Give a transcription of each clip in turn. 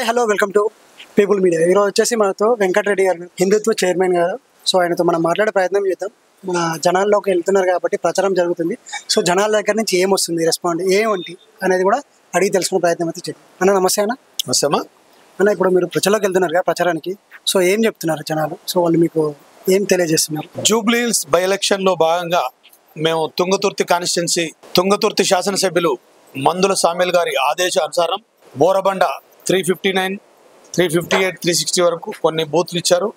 Hello welcome to people media. ఈరోజు వచ్చేసి మనతో వెంకటరెడ్డి గారు, హిందుత్వ చైర్మన్ గారు. సో ఆయనతో మనం మాట్లాడే ప్రయత్నం చేద్దాం. మన జనాల్లోకి వెళ్తున్నారు కాబట్టి ప్రచారం జరుగుతుంది. సో జనాల దగ్గర నుంచి ఏమొస్తుంది రెస్పాండ్ ఏమంటి అనేది కూడా అడిగి తెలుసుకునే ప్రయత్నం అయితే చేద్దాం. అన్న నమస్తే అన్న. నమస్తేమా అన్న, ఇప్పుడు మీరు ప్రజల్లోకి వెళ్తున్నారు కదా ప్రచారానికి. సో ఏం చెప్తున్నారు జనాలు? సో వాళ్ళు మీకు ఏం తెలియజేస్తున్నారు? జూబ్లీహిల్స్ బై ఎలక్షన్ లో భాగంగా మేము తుంగతుర్తి కాన్స్టిట్యున్సీ తుంగతుర్తి శాసనసభ్యులు మందుల సామ్యుల్ గారి ఆదేశానుసారం బోరబండ 359, 358, 360 వరకు కొన్ని బూత్లు ఇచ్చారు.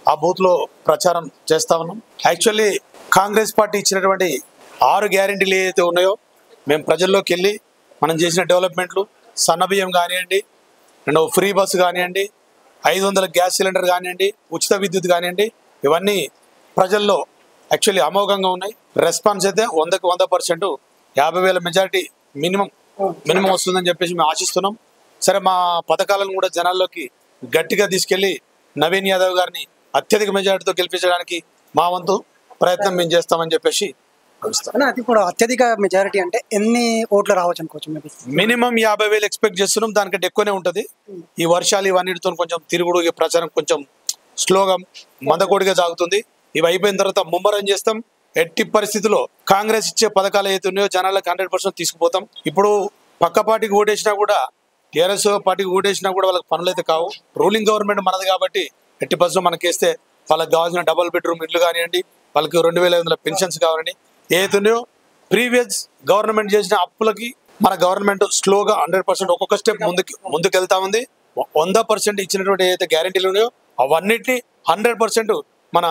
ఆ బూత్ లో ప్రచారం చేస్తా ఉన్నాం. యాక్చువల్లీ కాంగ్రెస్ పార్టీ ఇచ్చినటువంటి 6 గ్యారెంటీలు ఏదైతే ఉన్నాయో మేము ప్రజల్లోకి వెళ్ళి మనం చేసిన డెవలప్మెంట్లు, సన్నబియ్యం కానివ్వండి, ఫ్రీ బస్సు కానివ్వండి, 500 గ్యాస్ సిలిండర్ కానివ్వండి, ఉచిత విద్యుత్ కానివ్వండి, ఇవన్నీ ప్రజల్లో యాక్చువల్లీ అమోఘంగా ఉన్నాయి. రెస్పాన్స్ అయితే 100కి 100%, 50,000 మెజారిటీ మినిమం వస్తుందని చెప్పేసి మేము ఆశిస్తున్నాం. సరే, మా పథకాలను కూడా జనాల్లోకి గట్టిగా తీసుకెళ్లి నవీన్ యాదవ్ గారిని అత్యధిక మెజారిటీతో గెలిపించడానికి మా వంతు ప్రయత్నం మేము చేస్తామని చెప్పేసి అది కూడా అత్యధిక మెజారిటీ అంటే ఎన్ని ఓట్లు రావచ్చు అనుకోవచ్చు? మినిమం 50,000 ఎక్స్పెక్ట్ చేస్తున్నాం. దానికంటే ఎక్కువనే ఉంటుంది. ఈ వర్షాలు ఇవన్నిటితో కొంచెం తిరుగుడు ప్రచారం కొంచెం స్లోగా మందకోడిగా సాగుతుంది. ఇవి అయిపోయిన తర్వాత ముమ్మరం చేస్తాం. ఎట్టి పరిస్థితుల్లో కాంగ్రెస్ ఇచ్చే పథకాలు ఏదైతే ఉన్నాయో జనాలకు 100% తీసుకుపోతాం. ఇప్పుడు పక్క పార్టీకి ఓటేసినా కూడా, టీఆర్ఎస్ పార్టీకి ఓటేసినా కూడా వాళ్ళకి పనులు అయితే కావు. రూలింగ్ గవర్నమెంట్ మనది కాబట్టి ఎట్టి పరిస్థితుల్లో మనకేస్తే వాళ్ళకి కావాల్సిన డబుల్ బెడ్రూమ్ ఇల్లు కానివ్వండి, వాళ్ళకి 2,500 పెన్షన్స్ కావాలండి, ఏదైతే ఉన్నాయో ప్రీవియస్ గవర్నమెంట్ చేసిన అప్పులకి మన గవర్నమెంట్ స్లోగా 100% ఒక్కొక్క స్టెప్ ముందుకు వెళ్తా ఉంది. 100% ఇచ్చినటువంటి ఏదైతే గ్యారెంటీలు ఉన్నాయో అవన్నిటిని 100% మన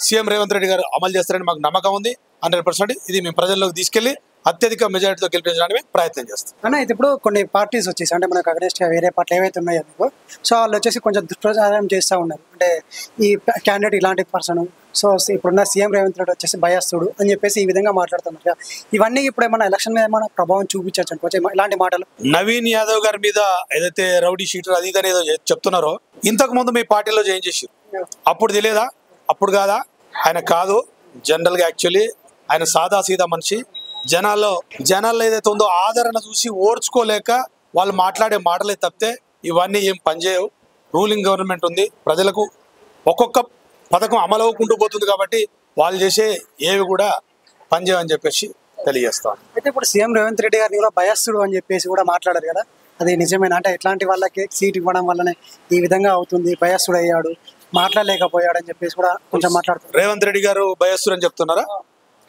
సీఎం రేవంత్ రెడ్డి గారు అమలు చేస్తారని మాకు నమ్మకం ఉంది. 100% ఇది మేము ప్రజల్లోకి తీసుకెళ్లి అత్యధిక మెజారిటీతో గెలిపించడానికి ప్రయత్నం చేస్తాం. అన్న, అయితే ఇప్పుడు కొన్ని పార్టీస్ వచ్చేసి అంటే మనకు అగ్నెస్ట్ వేరే పార్టీలు ఏవైతే ఉన్నాయో మీకు, సో వాళ్ళు వచ్చేసి కొంచెం దుష్ప్రచారం చేస్తూ ఉన్నారు. అంటే ఈ క్యాండిడేట్ ఇలాంటి పర్సన్, సో ఇప్పుడున్న సీఎం రేవంత్ రెడ్డి వచ్చేసి భయస్తుడు అని చెప్పేసి ఈ విధంగా మాట్లాడుతున్నారు. ఇవన్నీ ఇప్పుడు ఏమైనా ఎలక్షన్ మీద ఏమైనా ప్రభావం చూపించవచ్చు అనుకోవచ్చు ఇలాంటి మాటలు? నవీన్ యాదవ్ గారి మీద ఏదైతే రౌడీ షీటర్ అది అనేది చెప్తున్నారో, ఇంతకు ముందు మీ పార్టీలో జాయిన్ చేసి అప్పుడు తెలియదా? అప్పుడు కాదా? ఆయన కాదు. జనరల్ గా యాక్చువల్లీ ఆయన సాదా సీదా మనిషి. జనాల్లో ఏదైతే ఉందో ఆదరణ చూసి ఓర్చుకోలేక వాళ్ళు మాట్లాడే మాటలే తప్పితే ఇవన్నీ ఏం పనిచేయవు. రూలింగ్ గవర్నమెంట్ ఉంది, ప్రజలకు ఒక్కొక్క పథకం అమలు అవ్వకుంటూ పోతుంది కాబట్టి వాళ్ళు చేసే ఏవి కూడా పనిచేయవని చెప్పేసి తెలియజేస్తాను. అయితే ఇప్పుడు సీఎం రేవంత్ రెడ్డి గారిని కూడా భయస్తుడు అని చెప్పేసి కూడా మాట్లాడారు కదా, అది నిజమేనా? అంటే ఎట్లాంటి వాళ్ళకి సీట్ ఇవ్వడం వల్లనే ఈ విధంగా అవుతుంది, భయస్తుడు అయ్యాడు, మాట్లాడలేకపోయాడు అని చెప్పేసి కూడా కొంచెం మాట్లాడుతున్నారు. రేవంత్ రెడ్డి గారు భయస్తుడు అని చెప్తున్నారా?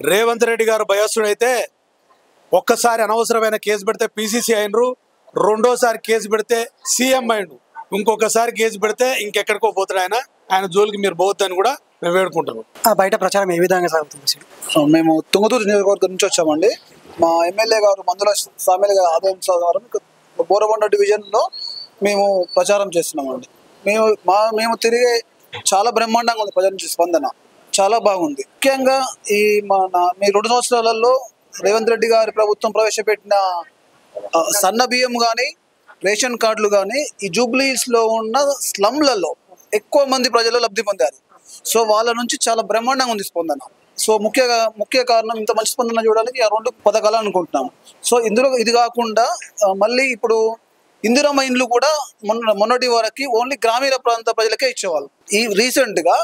రేవంత్ రెడ్డి గారు భయస్తుడు అయితే ఒక్కసారి అనవసరమైన కేసు పెడితే పీసీసీ అయినరు, రెండోసారి కేసు పెడితే సీఎం అయిండు, ఇంకొకసారి కేసు పెడితే ఇంకెక్కడికో పోతాడు. ఆయన జోలికి మీరు పోవద్దని కూడా మేము వేడుకుంటున్నాం. బయట ప్రచారం ఏ విధంగా సాగుతుంది? మేము తుంగతుర్తి నియోజకవర్గం నుంచి వచ్చామండి. మా ఎమ్మెల్యే గారు మందుల సామ్యుల్ గారి ఆదేశానుసారం బోరబండ డివిజన్లో మేము ప్రచారం చేస్తున్నామండి. మేము తిరిగే చాలా బ్రహ్మాండంగా ఉంది. ప్రజల నుంచి స్పందన చాలా బాగుంది. ముఖ్యంగా మీ 2 సంవత్సరాలలో రేవంత్ రెడ్డి గారి ప్రభుత్వం ప్రవేశపెట్టిన సన్న బియ్యం కానీ, రేషన్ కార్డులు కానీ ఈ జూబ్లీహిల్స్లో ఉన్న స్లమ్లలో ఎక్కువ మంది ప్రజలు లబ్ధి పొందారు. సో వాళ్ళ నుంచి చాలా బ్రహ్మాండంగా ఉంది స్పందన. సో ముఖ్య కారణం ఇంత మంచి స్పందన చూడడానికి ఆ 2 పథకాలు అనుకుంటున్నాము. సో ఇందులో ఇది కాకుండా మళ్ళీ ఇప్పుడు ఇందిరమ్మ ఇండ్లు కూడా మొన్నటి వరకు ఓన్లీ గ్రామీణ ప్రాంత ప్రజలకే ఇచ్చేవాళ్ళు. ఈ రీసెంట్ గా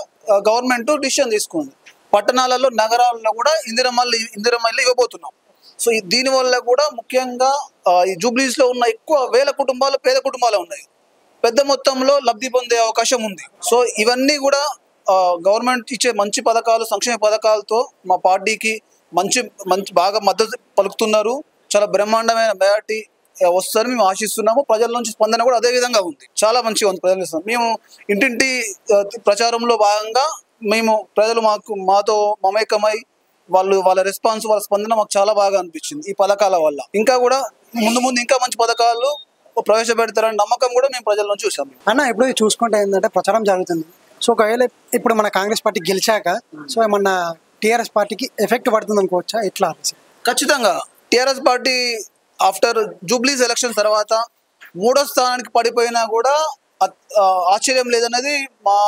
గవర్నమెంట్ డిసిషన్ తీసుకుంది, పట్టణాలలో నగరాల్లో కూడా ఇందిరమ్మ ఇల్లు ఇవ్వబోతున్నాం. సో దీనివల్ల కూడా ముఖ్యంగా ఈ జూబ్లీస్ లో ఉన్న ఎక్కువ వేల కుటుంబాలు పేద కుటుంబాలు ఉన్నాయి, పెద్ద మొత్తంలో లబ్ధి పొందే అవకాశం ఉంది. సో ఇవన్నీ కూడా గవర్నమెంట్ ఇచ్చే మంచి పథకాలు, సంక్షేమ పథకాలతో మా పార్టీకి మంచి బాగా మద్దతు పలుకుతున్నారు. చాలా బ్రహ్మాండమైన మెజారిటీ వస్తుందని మేము ఆశిస్తున్నాము. ప్రజల నుంచి స్పందన కూడా అదే విధంగా ఉంది, చాలా మంచిగా ఉంది. ప్రజలు మేము ఇంటింటి ప్రచారంలో భాగంగా ప్రజలు మాతో మమేకమై వాళ్ళ రెస్పాన్స్, వాళ్ళ స్పందన మాకు చాలా బాగా అనిపించింది ఈ పథకాల వల్ల. ఇంకా కూడా ముందు ఇంకా మంచి పథకాలు ప్రవేశపెడతారని నమ్మకం కూడా మేము ప్రజల నుంచి చూసాము. అన్న, ఇప్పుడు చూసుకుంటే ఏంటంటే ప్రచారం జరుగుతుంది. సో ఒకవేళ ఇప్పుడు మన కాంగ్రెస్ పార్టీ గెలిచాక సో ఏమన్నా టీఆర్ఎస్ పార్టీకి ఎఫెక్ట్ పడుతుంది అనుకోవచ్చా? ఎట్లా? ఖచ్చితంగా టీఆర్ఎస్ పార్టీ ఆఫ్టర్ జూబ్లీస్ ఎలక్షన్ తర్వాత 3వ స్థానానికి పడిపోయినా కూడా ఆశ్చర్యం లేదన్నది మా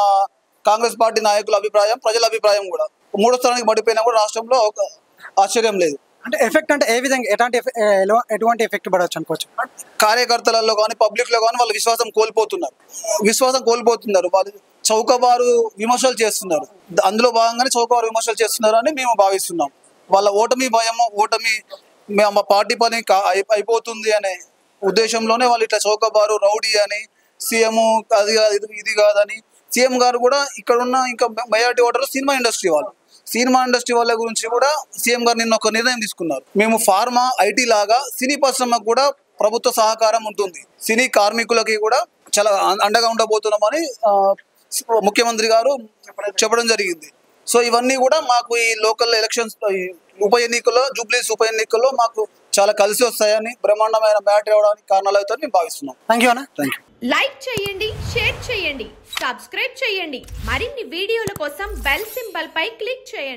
కాంగ్రెస్ పార్టీ నాయకుల అభిప్రాయం, ప్రజల అభిప్రాయం కూడా. 3వ స్థానానికి పడిపోయినా కూడా రాష్ట్రంలో ఆశ్చర్యం లేదు. అంటే ఎఫెక్ట్ అంటే ఏ విధంగా ఎటువంటి ఎఫెక్ట్ పడవచ్చు అనుకోవచ్చు? కార్యకర్తలలో కానీ పబ్లిక్లో కానీ వాళ్ళు విశ్వాసం కోల్పోతున్నారు. వాళ్ళు చౌకబారు విమర్శలు చేస్తున్నారు. అందులో భాగంగానే చౌకబారు విమర్శలు చేస్తున్నారు అని మేము భావిస్తున్నాం. వాళ్ళ ఓటమి భయము, మా పార్టీ పని అయిపోతుంది అనే ఉద్దేశంలోనే వాళ్ళు ఇట్లా చౌకబారు, రౌడీ అని, సీఎం అది కాదు ఇది కాదని. సీఎం గారు కూడా ఇక్కడ ఉన్న ఇంకా మెజారిటీ ఓటర్లు సినిమా ఇండస్ట్రీ వాళ్ళ గురించి కూడా సీఎం గారు నిన్న ఒక నిర్ణయం తీసుకున్నారు. మేము ఫార్మా, ఐటీ లాగా సినీ పరిశ్రమకు కూడా ప్రభుత్వ సహకారం ఉంటుంది, సినీ కార్మికులకి కూడా చాలా అండగా ఉండబోతున్నామని ముఖ్యమంత్రి గారు చెప్పడం జరిగింది. సో ఇవన్నీ కూడా మాకు ఈ లోకల్ ఎలక్షన్స్ జూబ్లీస్ ఉప ఎన్నికల్లో మాకు చాలా కలిసి వస్తాయని, బ్రహ్మాండమైన మ్యాటర్ అవడానికి కారణాలు అవుతాయని మేము భావిస్తున్నాం. థ్యాంక్ యూ అన్న. Thank you. లైక్ చేయండి, షేర్ చేయండి, సబ్స్క్రైబ్ చేయండి. మరిన్ని వీడియోల కోసం బెల్ సింబల్ పై క్లిక్ చేయండి.